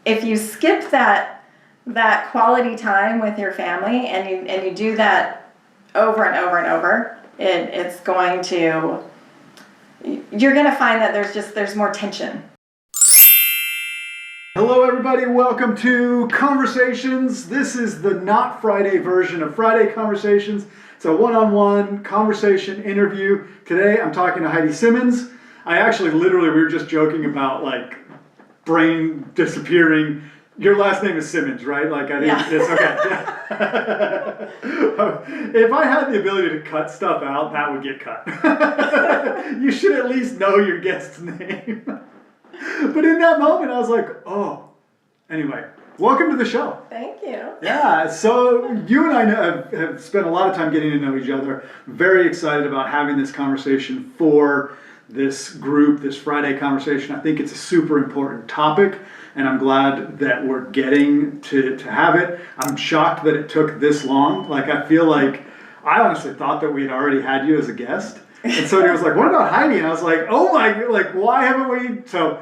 if you skip that quality time with your family and you do that over and over and over, it's going to, you're going to find that there's more tension. Hello everybody, welcome to Conversations. This is the not Friday version of Friday Conversations. It's a one-on-one conversation interview. Today I'm talking to Heidi Simmons. We were just joking about like brain disappearing. Your last name is Simmons, right? Like I didn't, Yeah. It's okay. If I had the ability to cut stuff out, that would get cut. You should at least know your guest's name. But in that moment, I was like, oh. Anyway, welcome to the show. Thank you. Yeah, so you and I have spent a lot of time getting to know each other. Very excited about having this conversation for this group, this Friday conversation. I think it's a super important topic, and I'm glad that we're getting to have it. I'm shocked that it took this long. Like, I feel like I honestly thought that we had already had you as a guest. And so he was like, what about Heidi? And I was like, oh my, like, why haven't we? So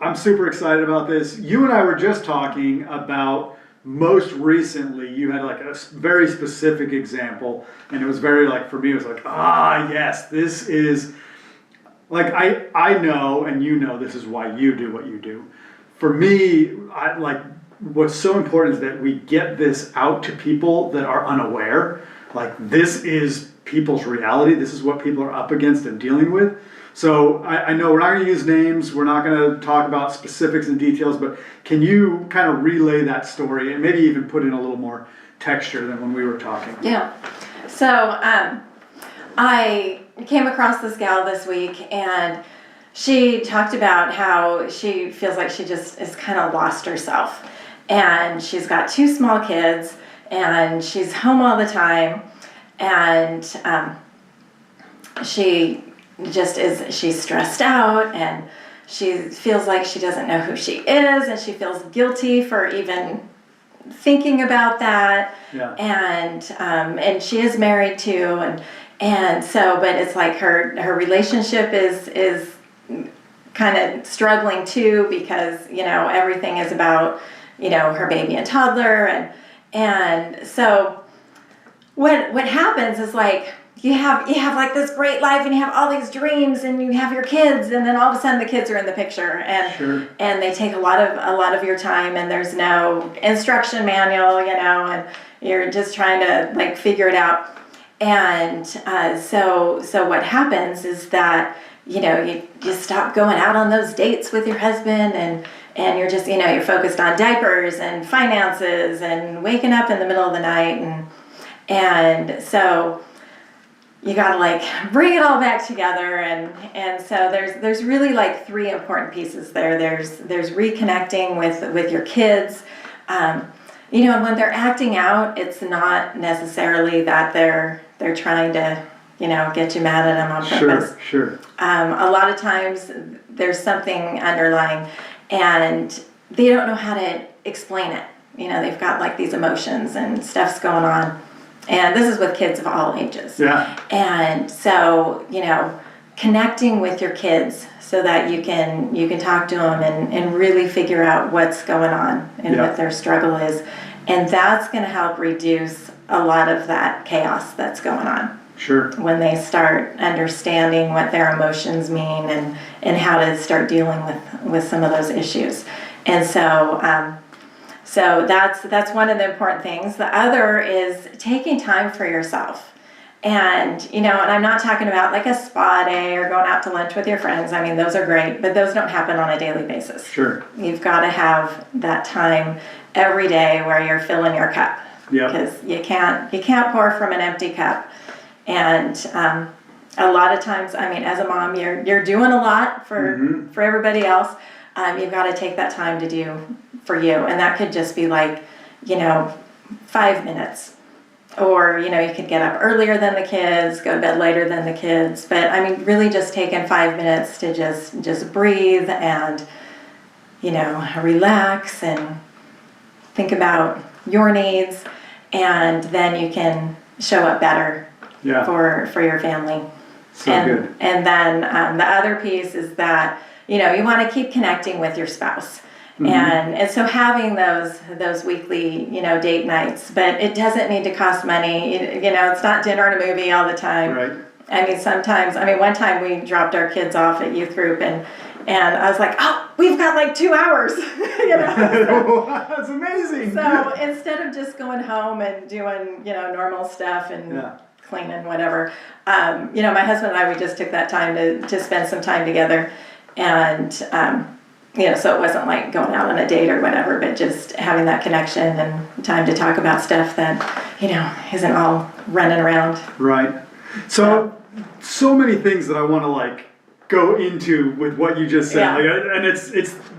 I'm super excited about this. You and I were just talking about most recently, you had like a very specific example. And it was very like, for me, it was like, yes, this is, like, I know, and you know, this is why you do what you do. For me, what's so important is that we get this out to people that are unaware. Like, this is people's reality. This is what people are up against and dealing with. So I know we're not going to use names. We're not going to talk about specifics and details, but can you kind of relay that story and maybe even put in a little more texture than when we were talking? Yeah. So I came across this gal this week, and she talked about how she feels like she just is kind of lost herself. And she's got 2 small kids, and she's home all the time. And she just is, she's stressed out, and she feels like she doesn't know who she is, and she feels guilty for even thinking about that. Yeah. And she is married too, and so, but it's like her relationship is kind of struggling too, because, you know, everything is about, you know, her baby and toddler, and so what happens is, like, you have like this great life, and you have all these dreams, and you have your kids, and then all of a sudden the kids are in the picture, and Sure. and they take a lot of your time, and there's no instruction manual, you know, and you're just trying to like figure it out. And so what happens is that, you know, you just stop going out on those dates with your husband, and you're just, you know, you're focused on diapers and finances and waking up in the middle of the night, and so you gotta like bring it all back together, and so there's really like 3 important pieces there. There's reconnecting with your kids, you know, and when they're acting out, it's not necessarily that they're trying to, you know, get you mad at them on purpose. Sure. A lot of times there's something underlying, and they don't know how to explain it. You know, they've got like these emotions and stuff's going on. And this is with kids of all ages. Yeah. And so, you know, connecting with your kids so that you can talk to them and really figure out what's going on and what their struggle is. And that's going to help reduce a lot of that chaos that's going on. Sure. When they start understanding what their emotions mean and how to start dealing with some of those issues. And so that's one of the important things. The other is taking time for yourself. And, you know, and I'm not talking about like a spa day or going out to lunch with your friends. I mean, those are great, but those don't happen on a daily basis. Sure. You've got to have that time every day where you're filling your cup. Yeah. Because you can't pour from an empty cup. And a lot of times, I mean, as a mom, you're doing a lot for everybody else. You've got to take that time to do for you, and that could just be like, you know, 5 minutes, or, you know, you could get up earlier than the kids, go to bed later than the kids, but I mean, really just taking 5 minutes to just breathe and, you know, relax and think about your needs, and then you can show up better for your family. So good. And then the other piece is that, you know, you want to keep connecting with your spouse. And so having those weekly, date nights, but it doesn't need to cost money. It's not dinner and a movie all the time. Right. One time we dropped our kids off at youth group and I was like, oh, we've got like 2 hours, That's amazing. So instead of just going home and doing, normal stuff and cleaning, whatever, my husband and I, we just took that time to spend some time together. And, so it wasn't like going out on a date or whatever, but just having that connection and time to talk about stuff that, isn't all running around. Right. So many things that I want to go into with what you just said. Yeah. And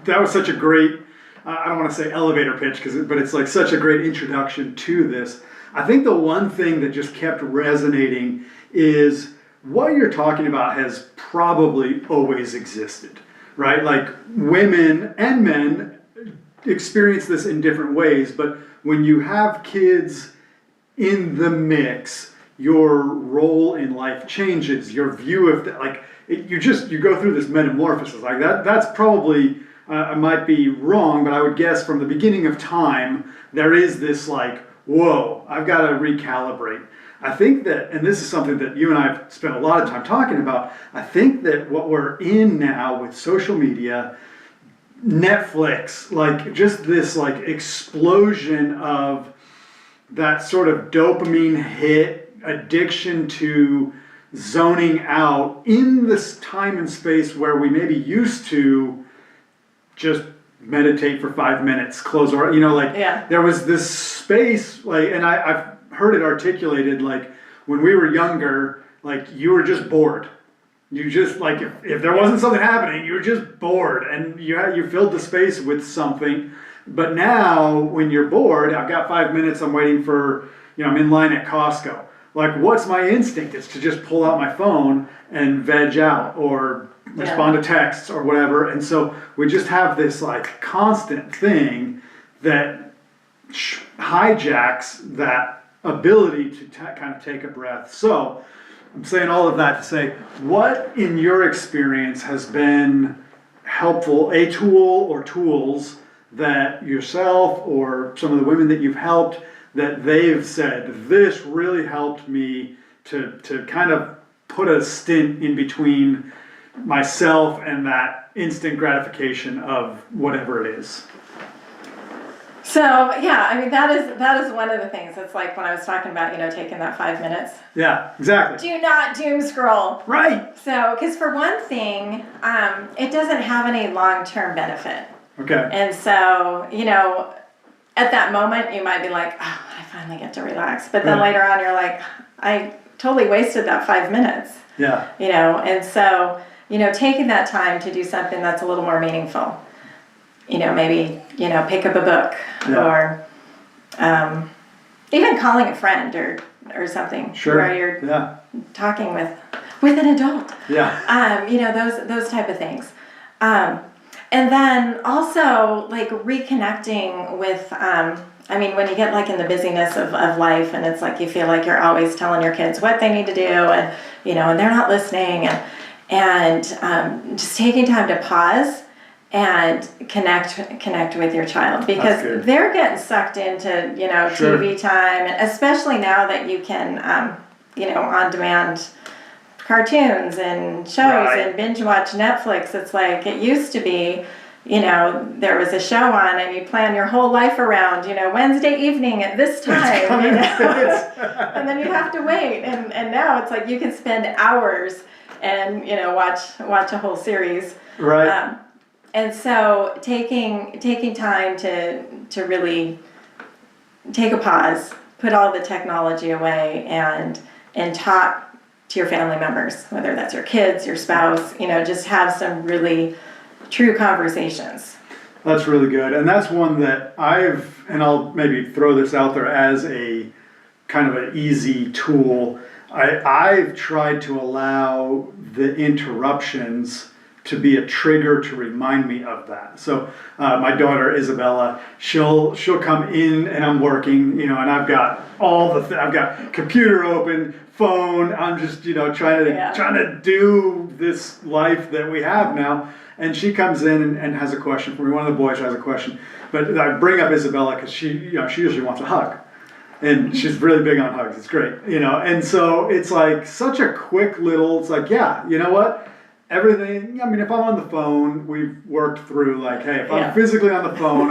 that was such a great, I don't want to say elevator pitch, but it's such a great introduction to this. I think the one thing that just kept resonating is what you're talking about has probably always existed, right? Like women and men experience this in different ways, but when you have kids in the mix, your role in life changes, your view of you go through this metamorphosis like that. That's probably, I might be wrong, but I would guess from the beginning of time, there is this whoa, I've got to recalibrate. I think that, and this is something that you and I have spent a lot of time talking about, I think that what we're in now with social media, Netflix, just this explosion of that sort of dopamine hit, addiction to zoning out in this time and space where we maybe used to just meditate for 5 minutes, close our, there was this space, and I've heard it articulated, when we were younger, you were just bored. You just, if there wasn't something happening, you were just bored, and you filled the space with something. But now, when you're bored, I've got 5 minutes, I'm waiting for, I'm in line at Costco. What's my instinct? It's to just pull out my phone and veg out or respond to texts or whatever. And so we just have this constant thing that hijacks that ability to kind of take a breath. So I'm saying all of that to say, what in your experience has been helpful, a tool or tools that yourself or some of the women that you've helped, that they've said, this really helped me to kind of put a stint in between myself and that instant gratification of whatever it is? So that is one of the things. It's like when I was talking about, taking that 5 minutes. Yeah, exactly. Do not doom scroll. Right. So, because for one thing, it doesn't have any long-term benefit. Okay. And so, at that moment, you might be like, oh, I finally get to relax. But then later on, you're like, I totally wasted that 5 minutes. Yeah. And so, taking that time to do something that's a little more meaningful. Maybe, pick up a book or even calling a friend or something. Sure. Where you're talking with an adult. Yeah. Those type of things. And then also reconnecting with, when you get in the busyness of life and it's you feel like you're always telling your kids what they need to do and, and they're not listening and just taking time to pause and connect with your child because they're getting sucked into, Sure. TV time, and especially now that you can, on demand cartoons and shows and binge watch Netflix. It's it used to be, there was a show on and you plan your whole life around, Wednesday evening at this time, and then you have to wait. And now it's you can spend hours and, watch a whole series. Right. And so taking time to really take a pause, put all the technology away and talk to your family members, whether that's your kids, your spouse, just have some really true conversations. That's really good. And that's one that and I'll maybe throw this out there as a kind of an easy tool. I've tried to allow the interruptions to be a trigger to remind me of that. So my daughter Isabella, she'll come in and I'm working, you know, and I've got I've got computer open, phone. I'm just, you know, trying to do this life that we have now. And she comes in and has a question for me. One of the boys has a question, but I bring up Isabella because she usually wants a hug. And she's really big on hugs. It's great, you know. And so it's like such a quick little, it's like, yeah, you know what? Everything, I mean, if I'm on the phone, we've worked through like, hey, if I'm physically on the phone,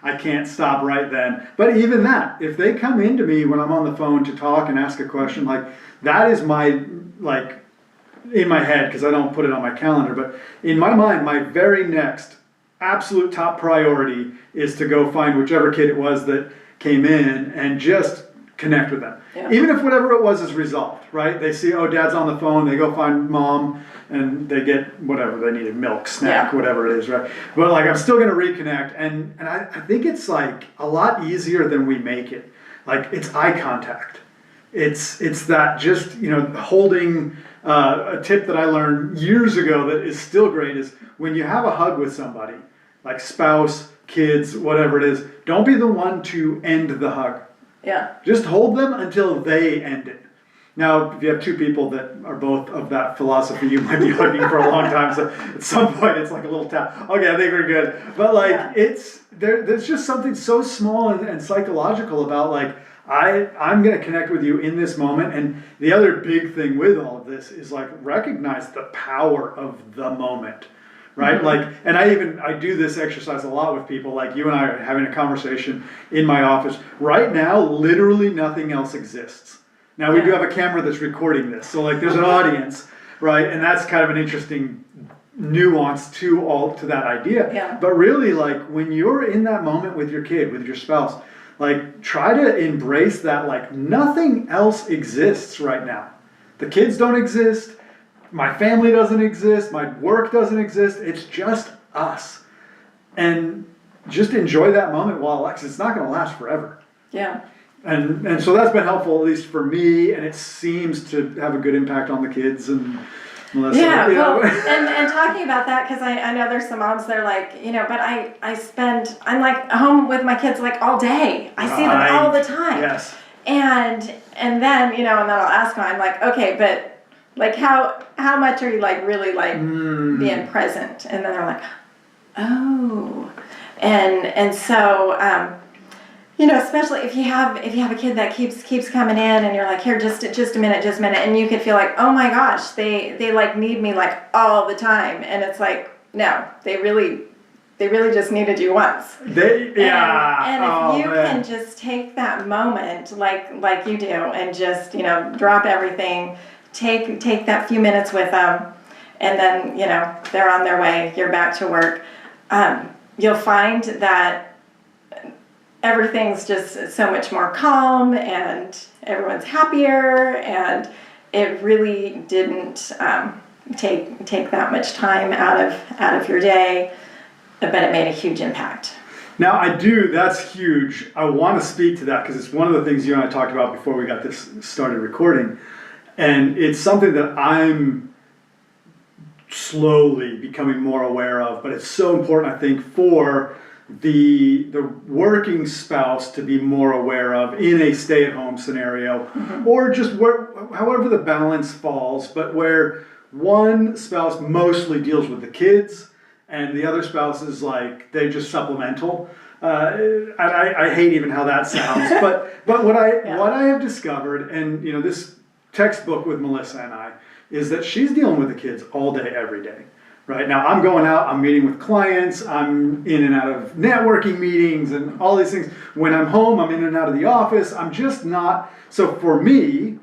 I can't stop right then. But even that, if they come into me when I'm on the phone to talk and ask a question, like that is my, like in my head, because I don't put it on my calendar, but in my mind, my very next absolute top priority is to go find whichever kid it was that came in and just connect with them. Yeah. Even if whatever it was is resolved, right? They see, oh, dad's on the phone, they go find mom, and they get whatever they needed, milk, snack, whatever it is, right? But like, I'm still gonna reconnect, and I think it's like a lot easier than we make it. Like, it's eye contact. It's that just, you know, holding, a tip that I learned years ago that is still great is when you have a hug with somebody, like spouse, kids, whatever it is, don't be the one to end the hug. Yeah. Just hold them until they end it. Now, if you have two people that are both of that philosophy, you might be hugging for a long time. So at some point, it's like a little tap. Okay, I think we're good. But like, there's just something so small and psychological about like, I'm going to connect with you in this moment. And the other big thing with all of this is like, recognize the power of the moment. Right? Mm-hmm. Like, and I do this exercise a lot with people, like you and I are having a conversation in my office. Right now, literally nothing else exists. Now we do have a camera that's recording this. So like there's an audience, right? And that's kind of an interesting nuance to that idea. Yeah. But really like when you're in that moment with your kid, with your spouse, like try to embrace that like nothing else exists right now. The kids don't exist. My family doesn't exist. My work doesn't exist. It's just us. And just enjoy that moment while it lasts. It's not going to last forever. Yeah. And so that's been helpful, at least for me, and it seems to have a good impact on the kids and Melissa. Yeah, well, and talking about that, because I know there's some moms that are like, you know, but I'm like home with my kids like all day. I see them all the time. Yes. And then, you know, and then I'll ask them, I'm like, okay, but like how much are you like really like being present? And then they're like, oh, and so you know, especially if you have a kid that keeps coming in and you're like, here, just a minute, and you could feel like, oh my gosh, they like need me like all the time, and it's like, no, they really just needed you once. And if you can just take that moment like you do and just, you know, drop everything, take that few minutes with them, and then, you know, they're on their way, you're back to work. You'll find that everything's just so much more calm and everyone's happier, and it really didn't take that much time out of your day, but it made a huge impact. Now that's huge. I want to speak to that because it's one of the things you and I talked about before we got this started recording. And it's something that I'm slowly becoming more aware of, but it's so important, I think, for the working spouse to be more aware of in a stay-at-home scenario, or just however the balance falls, but where one spouse mostly deals with the kids and the other spouse is like, they just supplemental. I hate even how that sounds, but what I have discovered, and you know, this textbook with Melissa and I, is that she's dealing with the kids all day, every day. Right now, I'm going out, I'm meeting with clients, I'm in and out of networking meetings and all these things. When I'm home, I'm in and out of the office. I'm just not, so for me,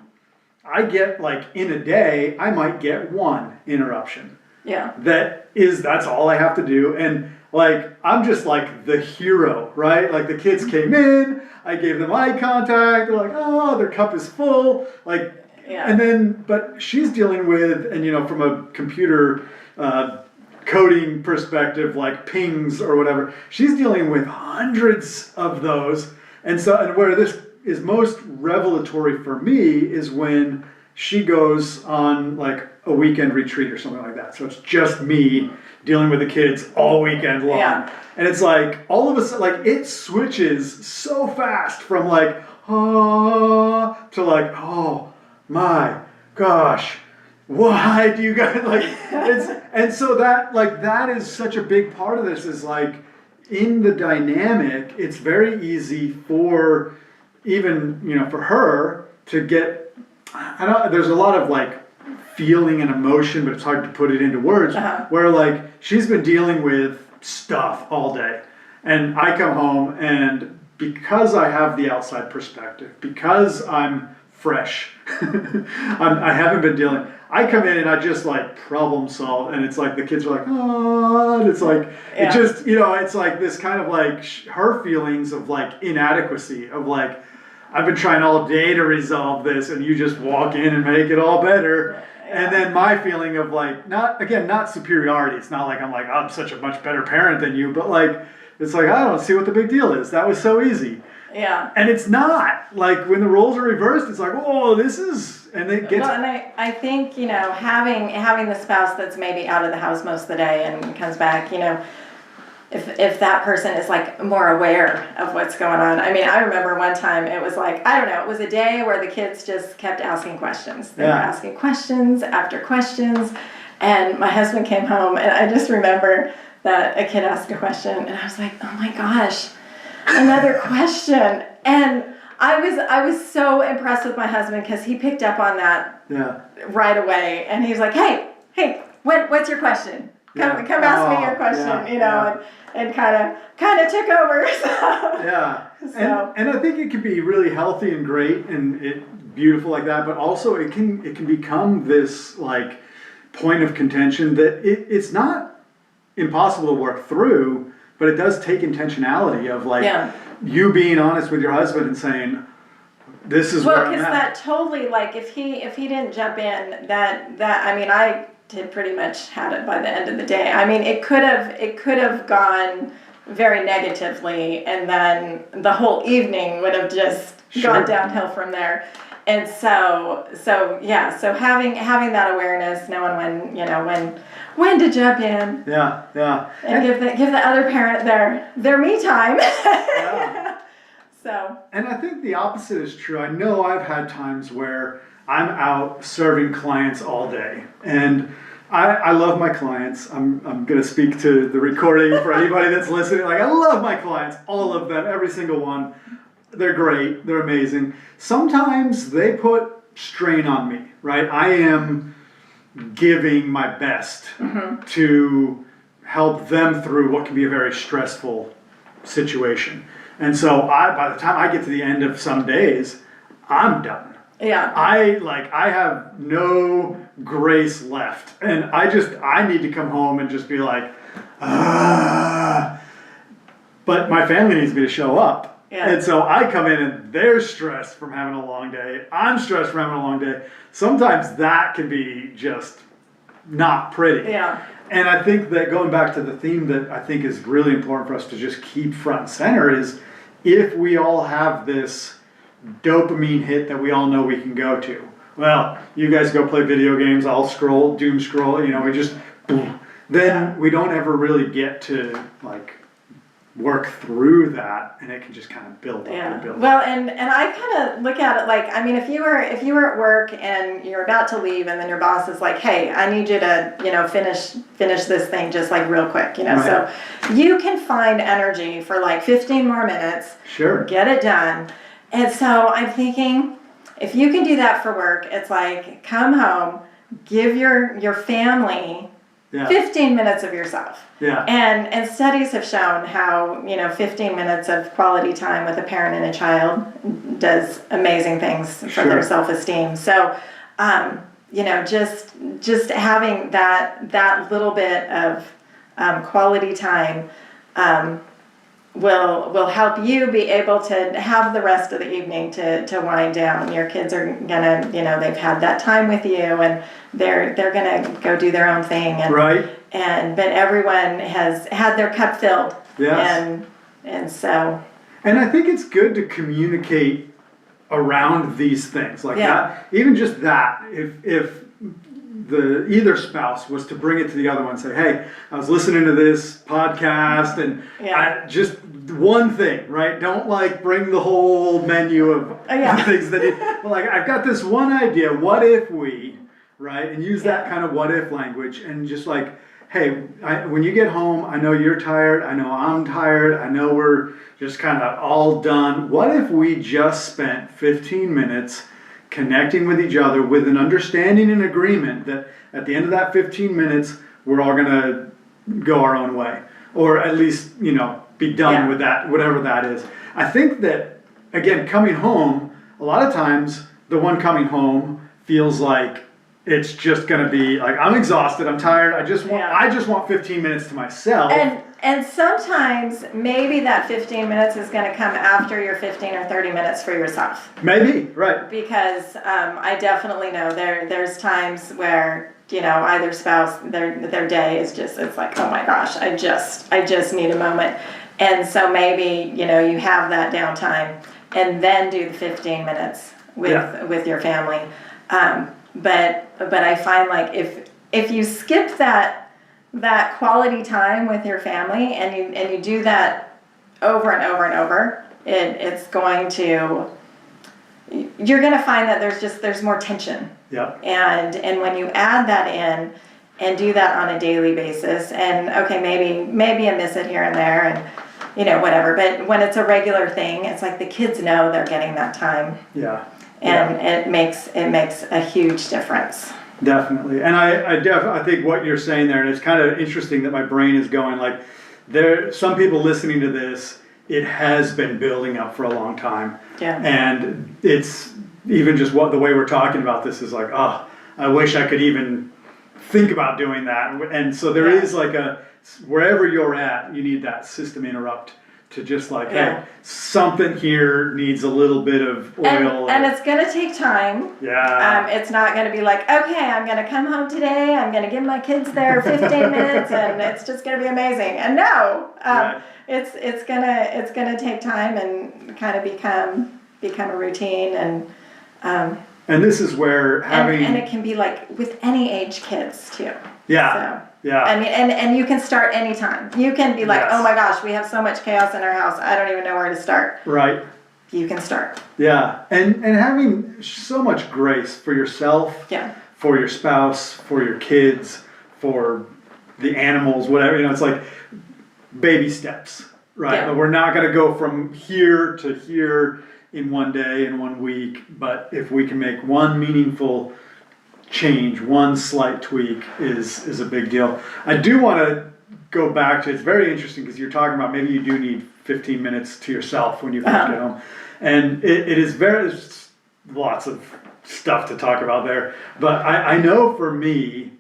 I get like in a day, I might get one interruption. Yeah. That's all I have to do. And like, I'm just like the hero, right? Like the kids came in, I gave them eye contact, they're like, oh, their cup is full. Like, and then, but she's dealing with, and you know, from a computer coding perspective, like pings or whatever, she's dealing with hundreds of those. And so, and where this is most revelatory for me is when she goes on like a weekend retreat or something like that. So it's just me dealing with the kids all weekend long. Yeah. And it's like, all of a sudden, like, it switches so fast from like, to like, oh my gosh, why do you guys, like, and so that, like, that is such a big part of this is like, in the dynamic, it's very easy for even, for her to get, there's a lot of like feeling and emotion, but it's hard to put it into words, where like she's been dealing with stuff all day. And I come home, and because I have the outside perspective, because I'm fresh, I haven't been dealing, I come in and I just like problem solve, and it's like the kids are like, oh, and it's like, it just, it's like this kind of like her feelings of like inadequacy, of like, I've been trying all day to resolve this, and you just walk in and make it all better. And then my feeling of like, not superiority. It's not like I'm such a much better parent than you, but like, it's like, I don't see what the big deal is. That was so easy. Yeah. And it's not. Like, when the roles are reversed, it's like, oh, this is, and it gets. Well, and I think, having the spouse that's maybe out of the house most of the day and comes back, if that person is like more aware of what's going on. I mean, I remember one time it was like, I don't know, it was a day where the kids just kept asking questions. They were asking questions after questions. And my husband came home, and I just remember that a kid asked a question, and I was like, oh my gosh, another question. And I was so impressed with my husband, because he picked up on that right away. And he was like, hey, what's your question? Come ask me your question, and kind of took over. So. And I think it can be really healthy and great and beautiful like that, but also it can become this like point of contention that it's not impossible to work through, but it does take intentionality of like you being honest with your husband and saying, this is where I'm at. Well, because that totally, like, if he didn't jump in, that I mean, I did pretty much had it by the end of the day. I mean, it could have gone very negatively, and then the whole evening would have just gone downhill from there. And so having that awareness, knowing when to jump in. And give the other parent their me time. So. And I think the opposite is true. I know I've had times where I'm out serving clients all day, and I love my clients. I'm going to speak to the recording for anybody that's listening. Like, I love my clients, all of them, every single one. They're great. They're amazing. Sometimes they put strain on me, right? I am giving my best to help them through what can be a very stressful situation. And so by the time I get to the end of some days, I'm done. Yeah. I have no grace left. And I need to come home and just be like, but my family needs me to show up. Yeah. And so I come in and they're stressed from having a long day. I'm stressed from having a long day. Sometimes that can be just not pretty. Yeah. And I think that going back to the theme that I think is really important for us to just keep front and center is, if we all have this dopamine hit that we all know we can go to. Well, you guys go play video games, I'll doom scroll, we just, then we don't ever really get to like work through that, and it can just kind of build up and build up. Well, and I kind of look at it like, I mean, if you were at work and you're about to leave, and then your boss is like, hey, I need you to, finish this thing just like real quick, Right. So you can find energy for like 15 more minutes. Sure. Get it done. And so I'm thinking, if you can do that for work, it's like, come home, give your family 15 minutes of yourself. Yeah. And studies have shown how, 15 minutes of quality time with a parent and a child does amazing things for their self-esteem. So, just having that little bit of quality time will help you be able to have the rest of the evening to wind down. Your kids are gonna, they've had that time with you, and they're gonna go do their own thing. And, right. But everyone has had their cup filled. Yes. And so. And I think it's good to communicate around these things like that. Even just that, if either spouse was to bring it to the other one and say, hey, I was listening to this podcast and just one thing, right? Don't like bring the whole menu of things that but like, I've got this one idea, what if we, right? And use that kind of what if language and just like, hey, when you get home, I know you're tired, I know I'm tired, I know we're just kind of all done. What if we just spent 15 minutes connecting with each other with an understanding and agreement that at the end of that 15 minutes, we're all going to go our own way, or at least, you know, be done with that, whatever that is. I think that, again, coming home, a lot of times the one coming home feels like it's just going to be like, I'm exhausted, I'm tired, I just want 15 minutes to myself. And sometimes maybe that 15 minutes is going to come after your 15 or 30 minutes for yourself. Maybe, right. Because I definitely know there's times where, you know, either spouse, their day is just, it's like, oh my gosh, I just need a moment. And so maybe, you know, you have that downtime and then do the 15 minutes with your family. But I find like if you skip that quality time with your family and you do that over and over and over, it's going to, you're going to find that there's more tension. Yeah. And when you add that in and do that on a daily basis, and okay, maybe I miss it here and there, and you know, whatever. But when it's a regular thing, it's like the kids know they're getting that time. Yeah. And it makes a huge difference. Definitely. And I think what you're saying there, and it's kind of interesting that my brain is going like, some people listening to this, it has been building up for a long time. Yeah. And it's even just the way we're talking about this is like, oh, I wish I could even think about doing that. And so there is like wherever you're at, you need that system interrupt to just like, hey, something here needs a little bit of oil. And it's going to take time. Yeah. It's not going to be like, okay, I'm going to come home today, I'm going to give my kids their 15 minutes, and it's just going to be amazing. And no, it's gonna take time and kind of become a routine, and this is where having and it can be like with any age kids too. Yeah. So, yeah. I mean, and you can start anytime. You can be like, oh my gosh, we have so much chaos in our house, I don't even know where to start. Right. You can start. Yeah. And having so much grace for yourself, for your spouse, for your kids, for the animals, whatever, you know, it's like baby steps, right? Yeah. We're not going to go from here to here in one day, in 1 week, but if we can make one meaningful change, one slight tweak is a big deal. I do want to go back to, it's very interesting because you're talking about maybe you do need 15 minutes to yourself when you first get home. And it is there's lots of stuff to talk about there. But I know for me,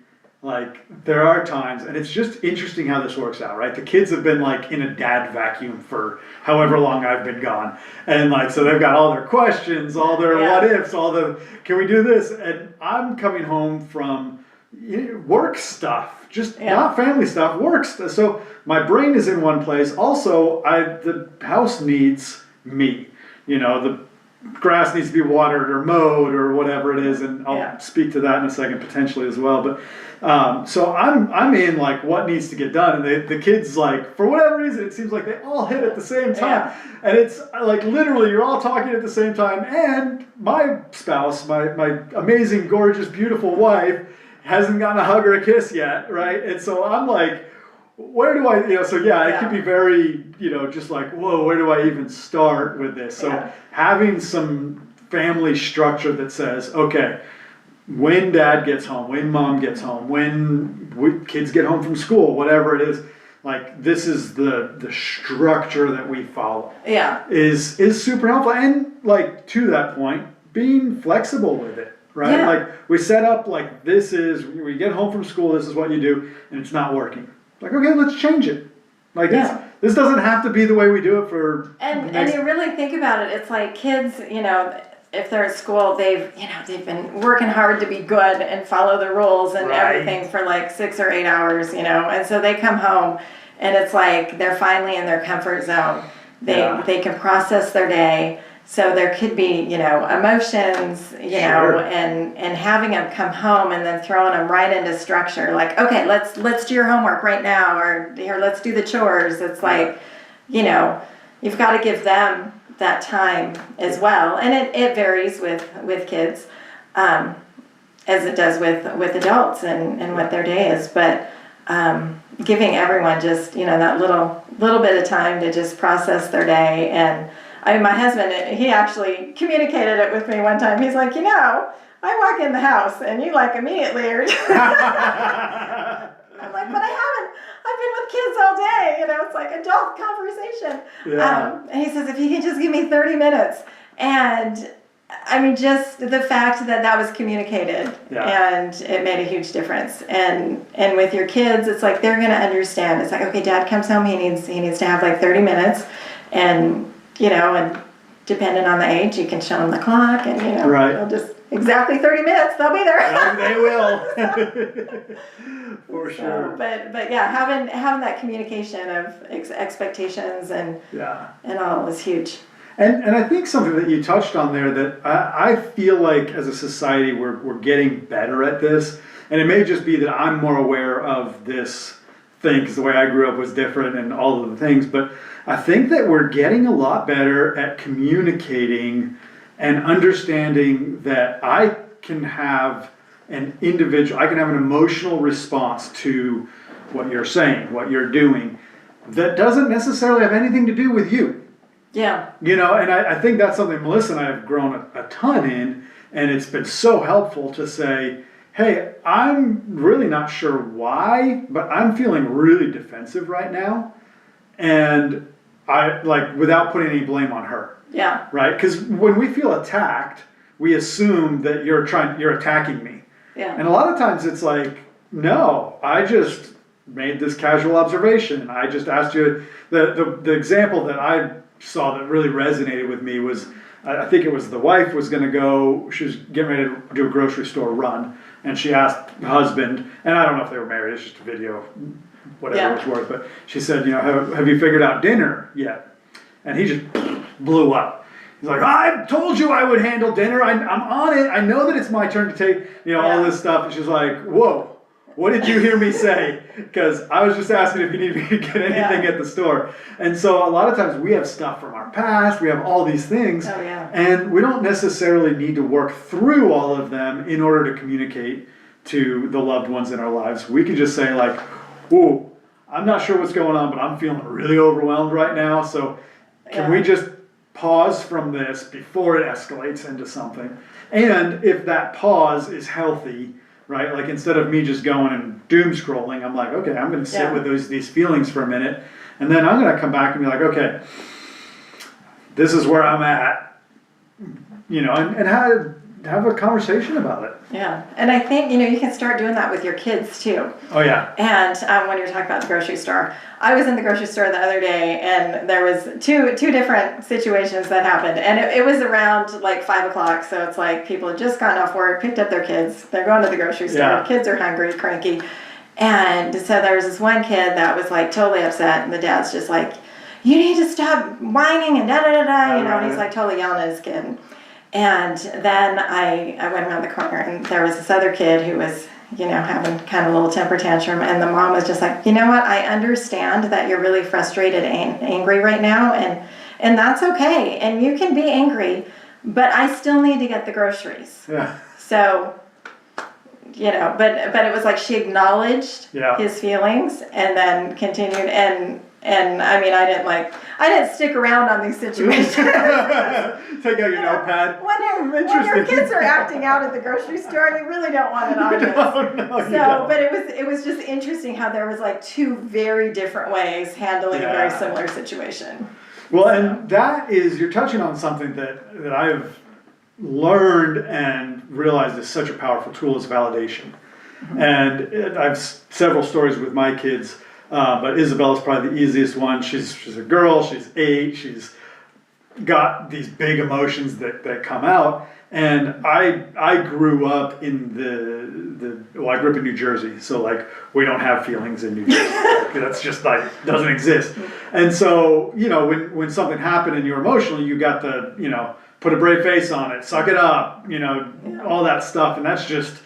like there are times, and it's just interesting how this works out, right? The kids have been like in a dad vacuum for however long I've been gone. And like, so they've got all their questions, all their what ifs, can we do this? And I'm coming home from work stuff, just not family stuff, work stuff. So my brain is in one place. Also, the house needs me. You know, the grass needs to be watered or mowed or whatever it is, and I'll speak to that in a second potentially as well. But so I'm in like what needs to get done, and the kids, like, for whatever reason, it seems like they all hit at the same time, and it's like literally you're all talking at the same time. And my spouse, my amazing, gorgeous, beautiful wife, hasn't gotten a hug or a kiss yet, right? And so I'm like, where do I, it could be very, just like, whoa, where do I even start with this? So having some family structure that says, okay, when dad gets home, when mom gets home, when kids get home from school, whatever it is, like this is the structure that we follow. Yeah. Is super helpful. And like to that point, being flexible with it. Right? Yeah. Like we set up like we get home from school, this is what you do, and it's not working. Like, okay, let's change it. Like this doesn't have to be the way we do it for and you really think about it, it's like kids, if they're at school, they've been working hard to be good and follow the rules and everything for like 6 or 8 hours, and so they come home and it's like they're finally in their comfort zone. They can process their day. so there could be, emotions, Sure. and having them come home and then throwing them right into structure. Like, okay, let's do your homework right now, or here, let's do the chores. It's like, you've got to give them that time as well. And it varies with kids, as it does with adults and what their day is. But giving everyone just, that little bit of time to just process their day. And my husband, he actually communicated it with me one time. He's like, I walk in the house and you immediately are. I'm like, but I haven't. I've been with kids all day. It's like adult conversation. Yeah. And he says, if you can just give me 30 minutes. And I mean, just the fact that was communicated, and it made a huge difference. And with your kids, it's like they're going to understand. It's like, okay, Dad comes home, he needs to have 30 minutes, and and depending on the age, you can show them the clock, and Right. they'll just exactly 30 minutes, they'll be there. They will. For sure. But yeah, having that communication of expectations and all is huge. And I think something that you touched on there that I feel like as a society we're getting better at this, and it may just be that I'm more aware of this thing because the way I grew up was different and all of the things, but I think that we're getting a lot better at communicating and understanding that I can have an emotional response to what you're saying, what you're doing, that doesn't necessarily have anything to do with you. Yeah. And I think that's something Melissa and I have grown a ton in, and it's been so helpful to say, hey, I'm really not sure why, but I'm feeling really defensive right now, and I without putting any blame on her. Yeah. Right? Because when we feel attacked, we assume that you're attacking me. Yeah. And a lot of times it's like, no, I just made this casual observation. I just asked you. The example that I saw that really resonated with me was, I think it was the wife was going to go, she was getting ready to do a grocery store run, and she asked the husband, and I don't know if they were married, it's just a video, whatever it's worth, but she said, have you figured out dinner yet? And he just blew up. He's like, I told you I would handle dinner. I'm on it. I know that it's my turn to take, all this stuff. And she's like, whoa, what did you hear me say? Because I was just asking if you need me to get anything at the store. And so a lot of times we have stuff from our past. We have all these things. Oh, yeah. And we don't necessarily need to work through all of them in order to communicate to the loved ones in our lives. We can just say whoa, I'm not sure what's going on, but I'm feeling really overwhelmed right now. So can we just pause from this before it escalates into something? And if that pause is healthy, right? Like instead of me just going and doom scrolling, I'm like, okay, I'm going to sit with these feelings for a minute, and then I'm going to come back and be like, okay, this is where I'm at, and have a conversation about it. Yeah, and I think you can start doing that with your kids too. Oh yeah. And when you're talking about the grocery store, I was in the grocery store the other day, and there was two different situations that happened, and it was around 5 o'clock. So it's like people had just gotten off work, picked up their kids, they're going to the grocery store. Yeah. Kids are hungry, cranky, and so there was this one kid that was totally upset, and the dad's just like, "You need to stop whining and da da da da," and he's totally yelling at his kid. And then I went around the corner, and there was this other kid who was, having kind of a little temper tantrum. And the mom was just like, you know what? I understand that you're really frustrated and angry right now. And that's okay. And you can be angry, but I still need to get the groceries. Yeah. So, but it was like she acknowledged his feelings and then continued. And I mean, I didn't stick around on these situations. Take out your notepad. When your kids are acting out at the grocery store, you really don't want it on you. But it was just interesting how there was two very different ways handling a very similar situation. Well, and that is, you're touching on something that I've learned and realized is such a powerful tool is validation. Mm-hmm. And I've several stories with my kids. But Isabella's probably the easiest one. She's a girl. She's 8. She's got these big emotions that come out. And I grew up in I grew up in New Jersey, so like we don't have feelings in New Jersey. That's just like doesn't exist. And so when something happened and you're emotional, you got to put a brave face on it, suck it up, all that stuff. And that's just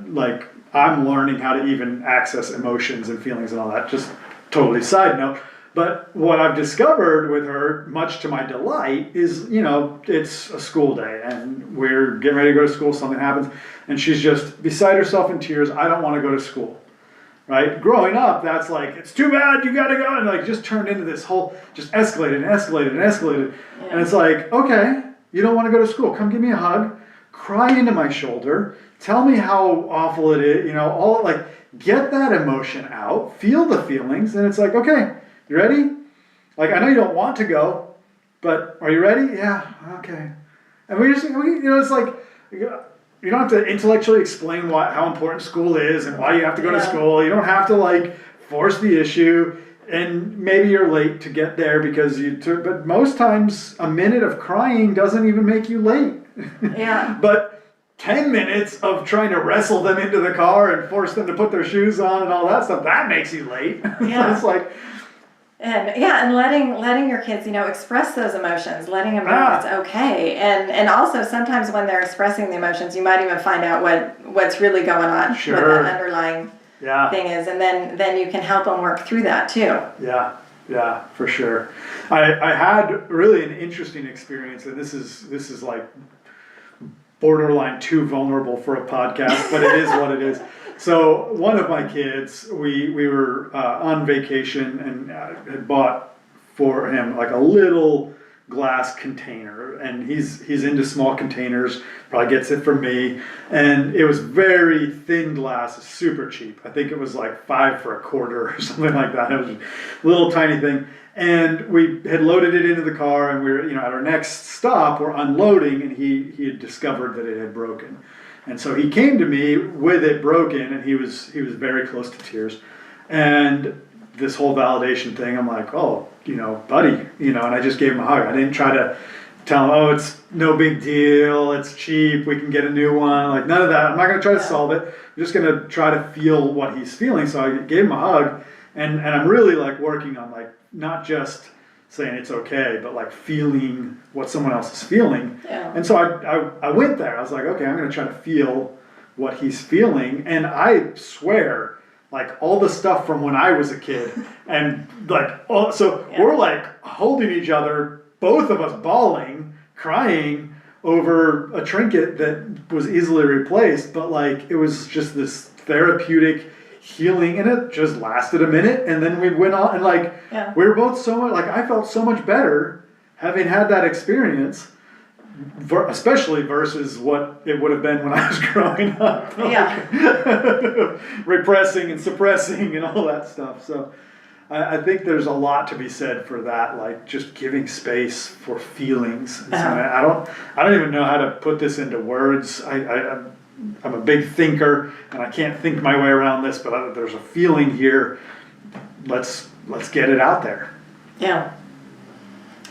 like I'm learning how to even access emotions and feelings and all that. Just totally side note. But what I've discovered with her, much to my delight, is, it's a school day and we're getting ready to go to school, something happens, and she's just beside herself in tears. I don't want to go to school, right? Growing up, that's like, it's too bad, you got to go, and like just turned into this whole, just escalated and escalated and escalated. Yeah. And it's like, okay, you don't want to go to school, come give me a hug, cry into my shoulder, tell me how awful it is, all like, get that emotion out, feel the feelings, and it's like, okay, you ready? Like, I know you don't want to go, but are you ready? Yeah, okay. And it's like, you don't have to intellectually explain how important school is and why you have to go to school. You don't have to like force the issue, and maybe you're late to get there because but most times a minute of crying doesn't even make you late. Yeah. But 10 minutes of trying to wrestle them into the car and force them to put their shoes on and all that stuff, that makes you late. Yeah. It's like, and letting your kids, express those emotions, letting them know it's okay. And also sometimes when they're expressing the emotions, you might even find out what's really going on, what the underlying thing is, and then you can help them work through that too. Yeah, for sure. I had really an interesting experience, and this is like borderline too vulnerable for a podcast, but it is what it is. So one of my kids, we were on vacation and had bought for him like a little glass container, and he's into small containers, probably gets it from me, and it was very thin glass, super cheap. I think it was like $5 for a quarter or something like that. It was a little tiny thing. And we had loaded it into the car, and we were, at our next stop, we're unloading, and he had discovered that it had broken. And so he came to me with it broken, and he was very close to tears. And this whole validation thing, I'm like, oh, buddy, and I just gave him a hug. I didn't try to tell him, oh, it's no big deal, it's cheap, we can get a new one. Like, none of that. I'm not going to try to solve it. I'm just going to try to feel what he's feeling. So I gave him a hug, and I'm really like working on like not just saying it's okay, but like feeling what someone else is feeling. Yeah. And so I went there. I was like, okay, I'm going to try to feel what he's feeling. And I swear, like all the stuff from when I was a kid, and like, we're like holding each other, both of us bawling, crying over a trinket that was easily replaced, but like it was just this therapeutic healing, and it just lasted a minute, and then we went on, and like we were both so much, like I felt so much better having had that experience, especially versus what it would have been when I was growing up. Repressing and suppressing and all that stuff. So I think there's a lot to be said for that, like just giving space for feelings. So I don't even know how to put this into words. I'm a big thinker, and I can't think my way around this, but there's a feeling here. Let's get it out there. Yeah.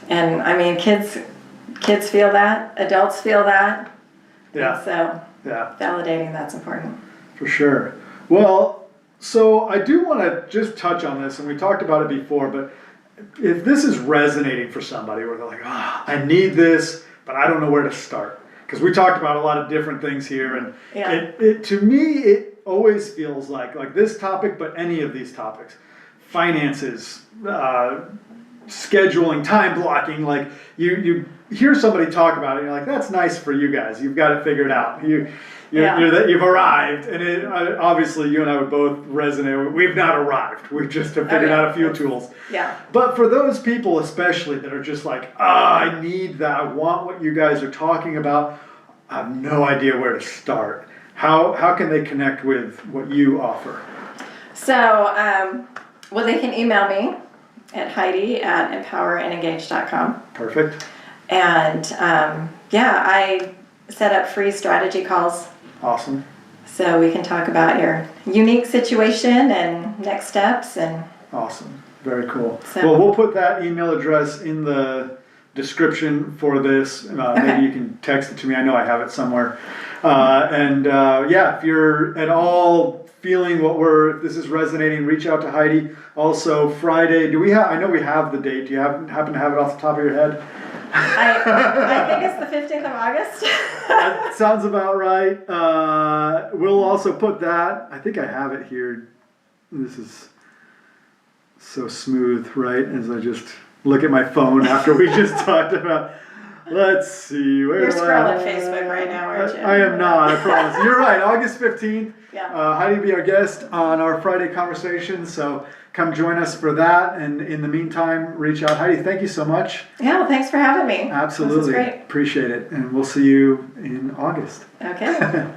And I mean, kids feel that, adults feel that. Yeah. And so validating that's important. For sure. Well, so I do want to just touch on this, and we talked about it before, but if this is resonating for somebody where they're like, I need this, but I don't know where to start. Because we talked about a lot of different things here, and it to me, it always feels like this topic, but any of these topics, finances, scheduling, time blocking, like you hear somebody talk about it, and you're like, that's nice for you guys. You've got it figured out. You've arrived, and obviously you and I would both resonate. We've not arrived. We've just figured out a few tools. Yeah. But for those people especially that are just like, I need that. I want what you guys are talking about. I have no idea where to start. How can they connect with what you offer? So, they can email me at Heidi@empowerandengage.com. Perfect. And I set up free strategy calls. Awesome. So we can talk about your unique situation and next steps. And awesome. Very cool. So, well, we'll put that email address in the description for this. Maybe you can text it to me. I know I have it somewhere. Yeah, if you're at all feeling if this is resonating, reach out to Heidi. Also, Friday, I know we have the date. Do you happen to have it off the top of your head? I think it's the 15th of August. That sounds about right. We'll also put that. I think I have it here. This is so smooth, right? As I just look at my phone after we just talked about. Let's see. You're scrolling Facebook right now, aren't you? I am not, I promise. You're right, August 15th. Yeah. Heidi will be our guest on our Friday conversation, so come join us for that. And in the meantime, reach out. Heidi, thank you so much. Yeah, well, thanks for having me. Absolutely. This is great. Appreciate it. And we'll see you in August. Okay.